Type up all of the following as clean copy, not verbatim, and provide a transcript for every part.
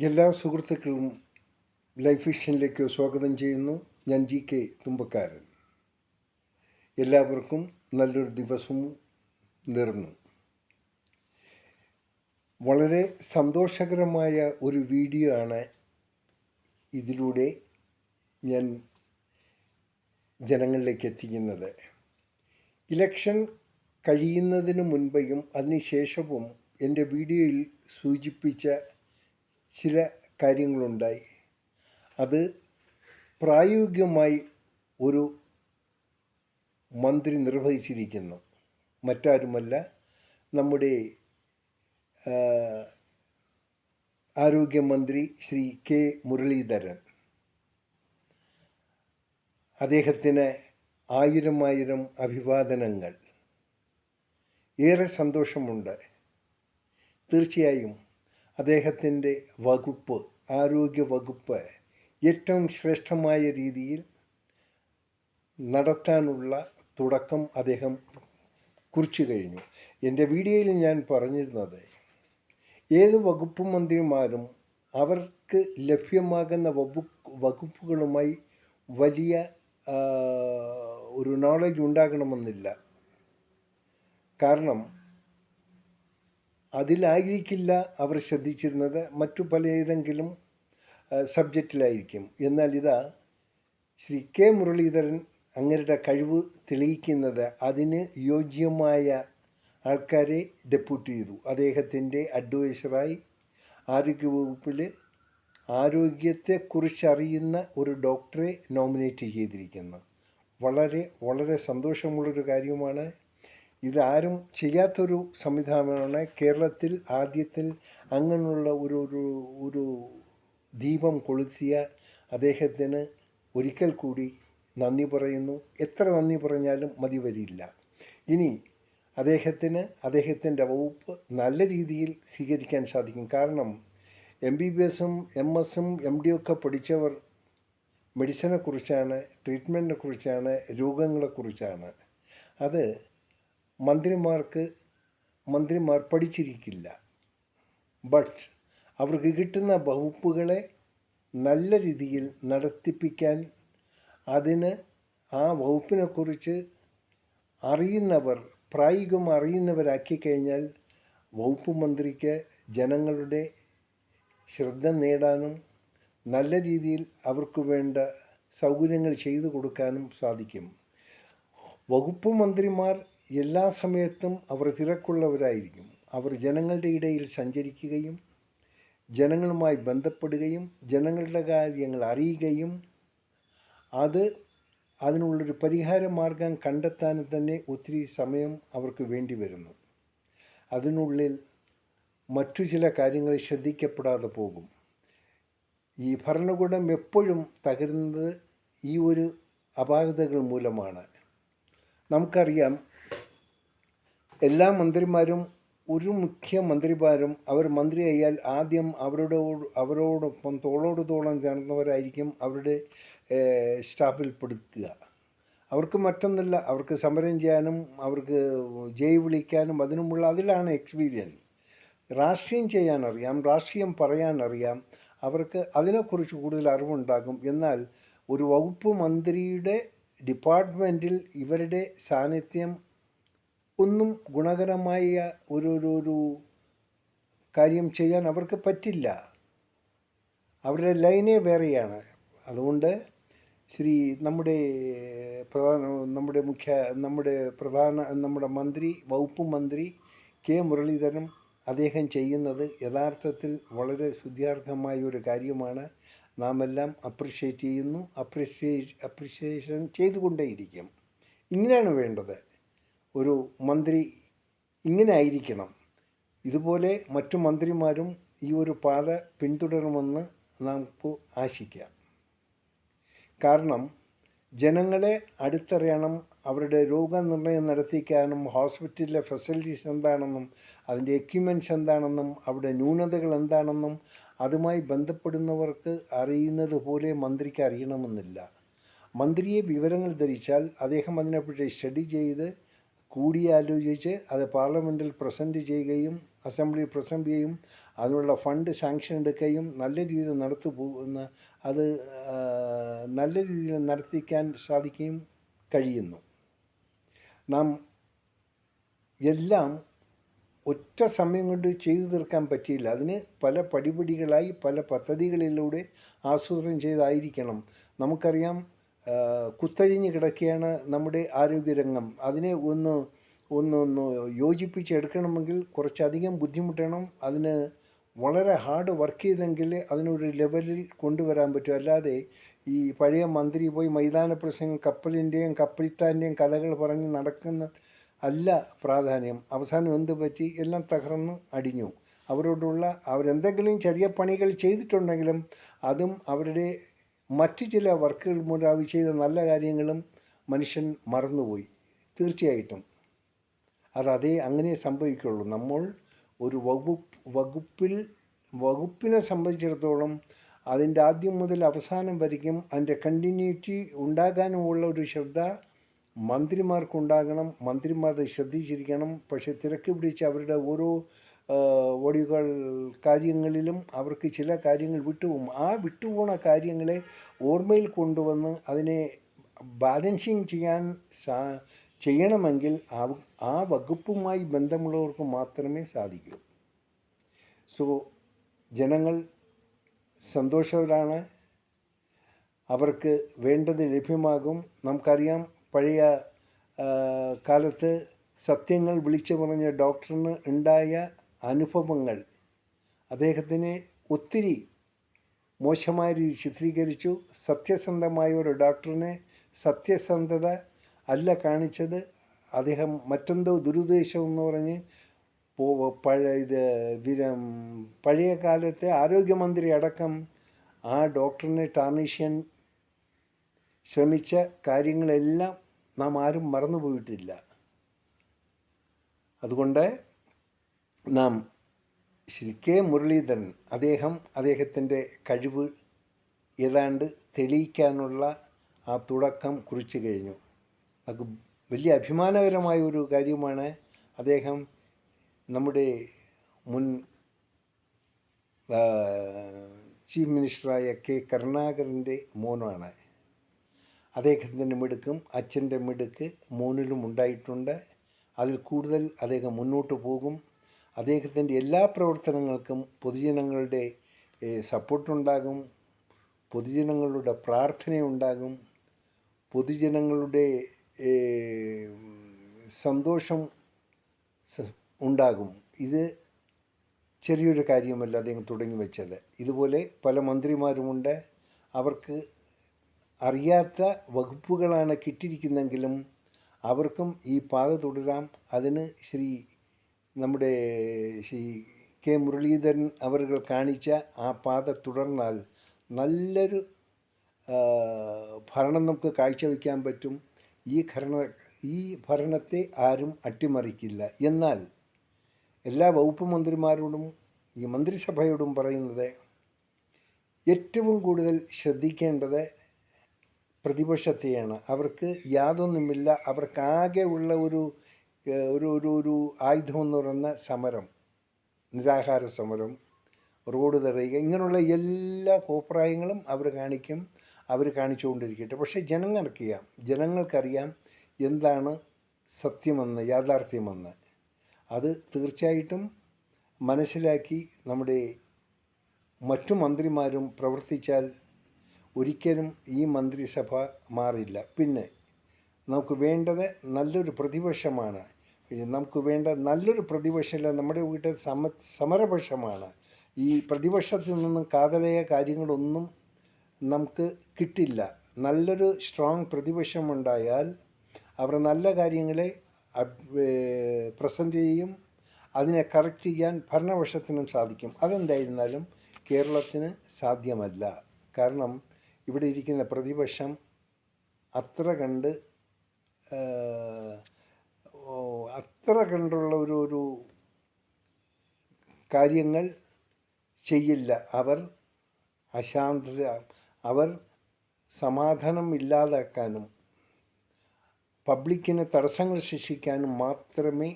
എല്ലാ സുഹൃത്തുക്കളും ലൈഫ് വിഷനിലേക്ക് സ്വാഗതം ചെയ്യുന്നു. ഞാൻ GK തുമ്പക്കാരൻ. എല്ലാവർക്കും നല്ലൊരു ദിവസവും നേർന്നു. വളരെ സന്തോഷകരമായ ഒരു വീഡിയോ ആണ് ഇതിലൂടെ ഞാൻ ജനങ്ങളിലേക്ക് എത്തിക്കുന്നത്. ഇലക്ഷൻ കഴിയുന്നതിന് മുൻപേയും അതിനുശേഷവും എൻ്റെ വീഡിയോയിൽ സൂചിപ്പിച്ച ചില കാര്യങ്ങളുണ്ടായി. അത് പ്രായോഗികമായി ഒരു മന്ത്രി നിർവഹിച്ചിരിക്കുന്നു. മറ്റാരുമല്ല, നമ്മുടെ ആരോഗ്യമന്ത്രി ശ്രീ K. മുരളീധരൻ. അദ്ദേഹത്തിന് ആയിരം അഭിവാദനങ്ങൾ. ഏറെ സന്തോഷമുണ്ട്. തീർച്ചയായും അദ്ദേഹത്തിൻ്റെ വകുപ്പ്, ആരോഗ്യ വകുപ്പ് ഏറ്റവും ശ്രേഷ്ഠമായ രീതിയിൽ നടത്താനുള്ള തുടക്കം അദ്ദേഹം കുറിച്ചു കഴിഞ്ഞു. എൻ്റെ വീഡിയോയിൽ ഞാൻ പറഞ്ഞിരുന്നത്, ഏത് വകുപ്പ് മന്ത്രിമാരും അവർക്ക് ലഭ്യമാകുന്ന വകുപ്പുകളുമായി വലിയ ഒരു നോളജ് ഉണ്ടാകണമെന്നില്ല. കാരണം അതിലായിരിക്കില്ല അവർ ശ്രദ്ധിച്ചിരുന്നത്, മറ്റു പല ഏതെങ്കിലും സബ്ജക്റ്റിലായിരിക്കും. എന്നാൽ ഇതാ ശ്രീ K. മുരളീധരൻ അങ്ങരുടെ കഴിവ് തെളിയിക്കുന്നത് അതിന് യോഗ്യമായ ആൾക്കാരെ ഡെപ്യൂട്ട് ചെയ്തു. അദ്ദേഹത്തിൻ്റെ അഡ്വൈസറായി ആരോഗ്യവകുപ്പിൽ ആരോഗ്യത്തെക്കുറിച്ചറിയുന്ന ഒരു ഡോക്ടറെ നോമിനേറ്റ് ചെയ്തിരിക്കുന്നു. വളരെ സന്തോഷമുള്ളൊരു കാര്യമാണ്. ഇതാരും ചെയ്യാത്തൊരു സംവിധാനമാണ്. കേരളത്തിൽ ആദ്യത്തിൽ അങ്ങനെയുള്ള ഒരു ദീപം കൊളുത്തിയ അദ്ദേഹത്തിന് ഒരിക്കൽ കൂടി നന്ദി പറയുന്നു. എത്ര നന്ദി പറഞ്ഞാലും മതി വരില്ല. ഇനി അദ്ദേഹത്തിൻ്റെ വകുപ്പ് നല്ല രീതിയിൽ സ്വീകരിക്കാൻ സാധിക്കും. കാരണം MBBSഉം MS-ഉം MD ഒക്കെ പഠിച്ചവർ മെഡിസിനെക്കുറിച്ചാണ്, ട്രീറ്റ്മെൻറ്റിനെക്കുറിച്ചാണ്, രോഗങ്ങളെക്കുറിച്ചാണ്. അത് മന്ത്രിമാർ പഠിച്ചിരിക്കില്ല. ബട്ട് അവർക്ക് കിട്ടുന്ന വകുപ്പുകളെ നല്ല രീതിയിൽ നടത്തിപ്പിക്കാൻ, അതിന് ആ വകുപ്പിനെക്കുറിച്ച് പ്രായോഗികമായി അറിയുന്നവരാക്കി കഴിഞ്ഞാൽ വകുപ്പ് മന്ത്രിക്ക് ജനങ്ങളുടെ ശ്രദ്ധ നേടാനും നല്ല രീതിയിൽ അവർക്ക് വേണ്ട സൗകര്യങ്ങൾ ചെയ്തു കൊടുക്കാനും സാധിക്കും. വകുപ്പ് മന്ത്രിമാർ എല്ലാ സമയത്തും അവർ തിരക്കുള്ളവരായിരിക്കും. അവർ ജനങ്ങളുടെ ഇടയിൽ സഞ്ചരിക്കുകയും ജനങ്ങളുമായി ബന്ധപ്പെടുകയും ജനങ്ങളുടെ കാര്യങ്ങൾ അറിയുകയും അതിനുള്ളൊരു പരിഹാര മാർഗം കണ്ടെത്താൻ തന്നെ ഒത്തിരി സമയം അവർക്ക് വേണ്ടി വരുന്നു. അതിനുള്ളിൽ മറ്റു ചില കാര്യങ്ങൾ ശ്രദ്ധിക്കപ്പെടാതെ പോകും. ഈ ഭരണകൂടം എപ്പോഴും തകരുന്നത് ഈ ഒരു അപാകതകൾ മൂലമാണ്. നമുക്കറിയാം, എല്ലാ മന്ത്രിമാരും, ഒരു മുഖ്യമന്ത്രിമാരും അവർ മന്ത്രിയായാൽ ആദ്യം അവരോടൊപ്പം തോളോട് തോളം ചേർന്നവരായിരിക്കും അവരുടെ സ്റ്റാഫിൽ പെടുത്തുക. അവർക്ക് മറ്റൊന്നുമില്ല, അവർക്ക് സമരം ചെയ്യാനും അവർക്ക് ജയ് വിളിക്കാനും അതിലാണ് എക്സ്പീരിയൻസ്. രാഷ്ട്രീയം ചെയ്യാനറിയാം, രാഷ്ട്രീയം പറയാനറിയാം, അവർക്ക് അതിനെക്കുറിച്ച് കൂടുതൽ അറിവുണ്ടാകും. എന്നാൽ ഒരു വകുപ്പ് മന്ത്രിയുടെ ഡിപ്പാർട്ട്മെൻറ്റിൽ ഇവരുടെ സാന്നിധ്യം ഒന്നും ഗുണകരമായ ഒരു കാര്യം ചെയ്യാൻ അവർക്ക് പറ്റില്ല. അവരുടെ ലൈനേ വേറെയാണ്. അതുകൊണ്ട് നമ്മുടെ വകുപ്പ് മന്ത്രി K. മുരളീധരൻ അദ്ദേഹം ചെയ്യുന്നത് യഥാർത്ഥത്തിൽ വളരെ സ്തുത്യർഹമായ ഒരു കാര്യമാണ്. നാം എല്ലാം അപ്രിഷ്യേറ്റ് ചെയ്യുന്നു. അപ്രിഷ്യേഷൻ ചെയ്തുകൊണ്ടേയിരിക്കും. ഇങ്ങനെയാണ് വേണ്ടത്. ഒരു മന്ത്രി ഇങ്ങനെ ആയിരിക്കണം. ഇതുപോലെ മറ്റു മന്ത്രിമാരും ഈ ഒരു പാത പിന്തുടരുമെന്ന് നമുക്ക് ആശിക്കാം. കാരണം ജനങ്ങളെ അടുത്തറിയണം, അവരുടെ രോഗനിർണയം നടത്തിക്കാനും ഹോസ്പിറ്റലിലെ ഫെസിലിറ്റീസ് എന്താണെന്നും അതിൻ്റെ എക്യുപ്മെൻറ്റ്സ് എന്താണെന്നും അവിടെ ന്യൂനതകൾ എന്താണെന്നും അതുമായി ബന്ധപ്പെടുന്നവർക്ക് അറിയുന്നത് പോലെ മന്ത്രിക്ക് അറിയണമെന്നില്ല. മന്ത്രിയെ വിവരങ്ങൾ ധരിച്ചാൽ അദ്ദേഹം അതിനെപ്പറ്റി സ്റ്റഡി ചെയ്ത് കൂടിയാലോചിച്ച് അത് പാർലമെൻറ്റിൽ പ്രസൻറ്റ് ചെയ്യുകയും അസംബ്ലി പ്രസൻറ്റ് ചെയ്യും, അതിനുള്ള ഫണ്ട് സാങ്ഷൻ എടുക്കുകയും നല്ല രീതിയിൽ നടത്തി പോകുന്ന അത് നല്ല രീതിയിൽ നടത്തിക്കാൻ സാധിക്കുകയും കഴിയുന്നു. നാം എല്ലാം ഒറ്റ സമയം കൊണ്ട് ചെയ്തു തീർക്കാൻ പറ്റിയില്ല. അതിന് പല പടിപടികളായി പല പദ്ധതികളിലൂടെ ആസൂത്രണം ചെയ്തായിരിക്കണം. നമുക്കറിയാം, കുത്തഴിഞ്ഞ് കിടക്കുകയാണ് നമ്മുടെ ആരോഗ്യരംഗം. അതിനെ ഒന്ന് യോജിപ്പിച്ചെടുക്കണമെങ്കിൽ കുറച്ചധികം ബുദ്ധിമുട്ടണം. അതിന് വളരെ ഹാർഡ് വർക്ക് ചെയ്തെങ്കിൽ അതിനൊരു ലെവലിൽ കൊണ്ടുവരാൻ പറ്റും. അല്ലാതെ ഈ പഴയ മന്ത്രി പോയി മൈതാന പ്രസംഗം കപ്പലിൻ്റെയും കപ്പലിത്താൻ്റെയും കഥകൾ പറഞ്ഞ് നടക്കുന്ന അല്ല പ്രാധാന്യം. അവസാനം എന്ത് പറ്റി? എല്ലാം തകർന്ന് അടിഞ്ഞു. അവരെന്തെങ്കിലും ചെറിയ പണികൾ ചെയ്തിട്ടുണ്ടെങ്കിലും അതും അവരുടെ മറ്റു ചില വർക്കുകൾ മൂലം അവർ ചെയ്ത നല്ല കാര്യങ്ങളും മനുഷ്യൻ മറന്നുപോയി. തീർച്ചയായിട്ടും അതേ അങ്ങനെ സംഭവിക്കുള്ളൂ. നമ്മൾ ഒരു വകുപ്പിനെ സംബന്ധിച്ചിടത്തോളം അതിൻ്റെ ആദ്യം മുതൽ അവസാനം വരയ്ക്കും അതിൻ്റെ കണ്ടിന്യൂറ്റി ഉണ്ടാകാനുമുള്ള ഒരു ശ്രദ്ധ മന്ത്രിമാർക്കുണ്ടാകണം. മന്ത്രിമാർ അത് ശ്രദ്ധിച്ചിരിക്കണം. പക്ഷേ തിരക്ക് പിടിച്ച് അവരുടെ ഓരോ കാര്യങ്ങളിലും അവർക്ക് ചില കാര്യങ്ങൾ വിട്ടുപോകും. ആ വിട്ടുപോണ കാര്യങ്ങളെ ഓർമ്മയിൽ കൊണ്ടുവന്ന് അതിനെ ബാലൻസിങ് ചെയ്യണമെങ്കിൽ ആ വകുപ്പുമായി ബന്ധമുള്ളവർക്ക് മാത്രമേ സാധിക്കൂ. സോ ജനങ്ങൾ സന്തോഷവരാണ്, അവർക്ക് വേണ്ടത് ലഭ്യമാകും. നമുക്കറിയാം, പഴയ കാലത്ത് സത്യങ്ങൾ വിളിച്ചു പറഞ്ഞ ഡോക്ടറിന് ഉണ്ടായ അനുഭവങ്ങൾ അദ്ദേഹത്തിനെ ഒത്തിരി മോശമായ രീതി ചിത്രീകരിച്ചു. സത്യസന്ധമായ ഒരു ഡോക്ടറിനെ സത്യസന്ധത അല്ല കാണിച്ചത്. അദ്ദേഹം മറ്റെന്തോ ദുരുദ്ദേശം എന്ന് പറഞ്ഞ് പഴയ കാലത്തെ ആരോഗ്യമന്ത്രി അടക്കം ആ ഡോക്ടറിനെ ടാർണിഷ് ചെയ്യാൻ ശ്രമിച്ച കാര്യങ്ങളെല്ലാം നാം ആരും മറന്നുപോയിട്ടില്ല. അതുകൊണ്ട് നാം ശ്രീ കെ മുരളീധരൻ അദ്ദേഹത്തിൻ്റെ കഴിവ് ഏതാണ്ട് തെളിയിക്കാനുള്ള ആ തുടക്കം കുറിച്ചു കഴിഞ്ഞു. അത് വലിയ അഭിമാനകരമായ ഒരു കാര്യമാണ്. അദ്ദേഹം നമ്മുടെ മുൻ ചീഫ് മിനിസ്റ്ററായ കെ കരുണാകരൻ്റെ മോനാണ്. അദ്ദേഹത്തിൻ്റെ മിടുക്കും അച്ഛൻ്റെ മിടുക്ക് മോനിലും ഉണ്ടായിട്ടുണ്ട്. അതിൽ കൂടുതൽ അദ്ദേഹം മുന്നോട്ട് പോകും. അദ്ദേഹത്തിൻ്റെ എല്ലാ പ്രവർത്തനങ്ങൾക്കും പൊതുജനങ്ങളുടെ സപ്പോർട്ടുണ്ടാകും, പൊതുജനങ്ങളുടെ പ്രാർത്ഥനയുണ്ടാകും, പൊതുജനങ്ങളുടെ സന്തോഷം ഉണ്ടാകും. ഇത് ചെറിയൊരു കാര്യമല്ല അദ്ദേഹം തുടങ്ങി വെച്ചത്. ഇതുപോലെ പല മന്ത്രിമാരുമുണ്ട്. അവർക്ക് അറിയാത്ത വകുപ്പുകളാണ് കിട്ടിയിരിക്കുന്നെങ്കിലും അവർക്കും ഈ പാത തുടരാം. അതിന് നമ്മുടെ ശ്രീ കെ മുരളീധരൻ അവർ കാണിച്ച ആ പാത തുടർന്നാൽ നല്ലൊരു ഭരണം നമുക്ക് കാഴ്ചവെക്കാൻ പറ്റും. ഈ ഭരണത്തെ ആരും അട്ടിമറിക്കില്ല. എന്നാൽ എല്ലാ വകുപ്പ് മന്ത്രിമാരോടും ഈ മന്ത്രിസഭയോടും പറയുന്നത്, ഏറ്റവും കൂടുതൽ ശ്രദ്ധിക്കേണ്ടത് പ്രതിപക്ഷത്തെയാണ്. അവർക്ക് യാതൊന്നുമില്ല. അവർക്കാകെ ഉള്ള ഒരു ആയുധമെന്ന് പറയുന്ന സമരം, നിരാഹാര സമരം, റോഡ് തടയുക, ഇങ്ങനെയുള്ള എല്ലാ കോപ്രായങ്ങളും അവർ കാണിച്ചുകൊണ്ടിരിക്കട്ടെ. പക്ഷേ ജനങ്ങൾക്കറിയാം എന്താണ് സത്യമെന്ന്, യാഥാർത്ഥ്യമെന്ന്. അത് തീർച്ചയായിട്ടും മനസ്സിലാക്കി നമ്മുടെ മറ്റു മന്ത്രിമാരും പ്രവർത്തിച്ചാൽ ഒരിക്കലും ഈ മന്ത്രിസഭ മാറില്ല. പിന്നെ നമുക്ക് വേണ്ടത് നല്ലൊരു പ്രതിപക്ഷമാണ്. നമുക്ക് വേണ്ട നല്ലൊരു പ്രതിപക്ഷമല്ല, നമ്മുടെ വീട്ടിൽ സമരപക്ഷമാണ്. ഈ പ്രതിപക്ഷത്തിൽ നിന്നും കാതലായ കാര്യങ്ങളൊന്നും നമുക്ക് കിട്ടില്ല. നല്ലൊരു സ്ട്രോങ് പ്രതിപക്ഷമുണ്ടായാൽ അവർ നല്ല കാര്യങ്ങളെ പ്രസൻറ്റ് ചെയ്യും. അതിനെ കറക്റ്റ് ചെയ്യാൻ ഭരണപക്ഷത്തിനും സാധിക്കും. അതെന്തായിരുന്നാലും കേരളത്തിന് സാധ്യമല്ല. കാരണം ഇവിടെ ഇരിക്കുന്ന പ്രതിപക്ഷം അത്ര കണ്ടുള്ള ഒരു കാര്യങ്ങൾ ചെയ്യില്ല. അവർ സമാധാനം ഇല്ലാതാക്കാനും പബ്ലിക്കിന് തടസ്സങ്ങൾ സൃഷ്ടിക്കാനും മാത്രമേ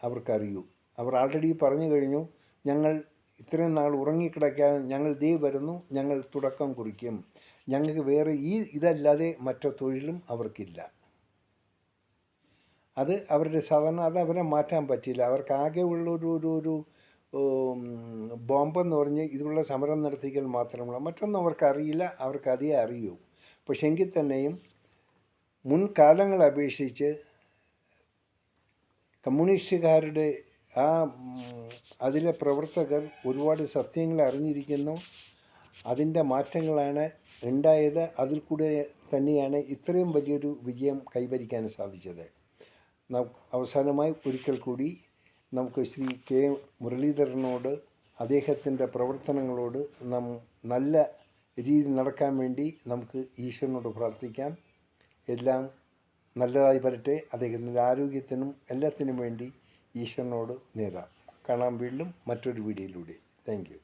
അവർക്കറിയൂ. അവർ ആൾറെഡി പറഞ്ഞു കഴിഞ്ഞു, ഞങ്ങൾ ഇത്രയും നാൾ ഉറങ്ങിക്കിടക്കാതെ ഞങ്ങൾ ദേ വരുന്നു, ഞങ്ങൾ തുടക്കം കുറിക്കും, ഞങ്ങൾക്ക് വേറെ ഇതല്ലാതെ മറ്റു തൊഴിലും അവർക്കില്ല. അത് അവരുടെ സാധാരണ, അത് അവരെ മാറ്റാൻ പറ്റില്ല. അവർക്ക് ആകെ ഉള്ള ഒരു ബോംബെന്ന് പറഞ്ഞ് ഇതിലുള്ള സമരം നടത്തിക്കൽ മാത്രമല്ല, മറ്റൊന്നും അവർക്കറിയില്ല. അവർക്ക് അതേ അറിയൂ. പക്ഷെ എങ്കിൽ തന്നെയും മുൻകാലങ്ങളെ അപേക്ഷിച്ച് കമ്മ്യൂണിസ്റ്റുകാരുടെ അതിലെ പ്രവർത്തകർ ഒരുപാട് സത്യങ്ങൾ അറിഞ്ഞിരിക്കുന്നു. അതിൻ്റെ മാറ്റങ്ങളാണ് ഉണ്ടായത്. അതിൽ കൂടെ തന്നെയാണ് ഇത്രയും വലിയൊരു വിജയം കൈവരിക്കാൻ സാധിച്ചത്. അവസാനമായി ഒരിക്കൽ കൂടി നമുക്ക് ശ്രീ കെ മുരളീധരനോട്, അദ്ദേഹത്തിൻ്റെ പ്രവർത്തനങ്ങളോട് നല്ല രീതിയിൽ നടക്കാൻ വേണ്ടി നമുക്ക് ഈശ്വരനോട് പ്രാർത്ഥിക്കാം. എല്ലാം നല്ലതായി വരട്ടെ. അദ്ദേഹത്തിൻ്റെ ആരോഗ്യത്തിനും എല്ലാത്തിനും വേണ്ടി ഈശ്വരനോട് നേരാം. കാണാം വീണ്ടും മറ്റൊരു വീഡിയോയിലൂടെ. Thank you.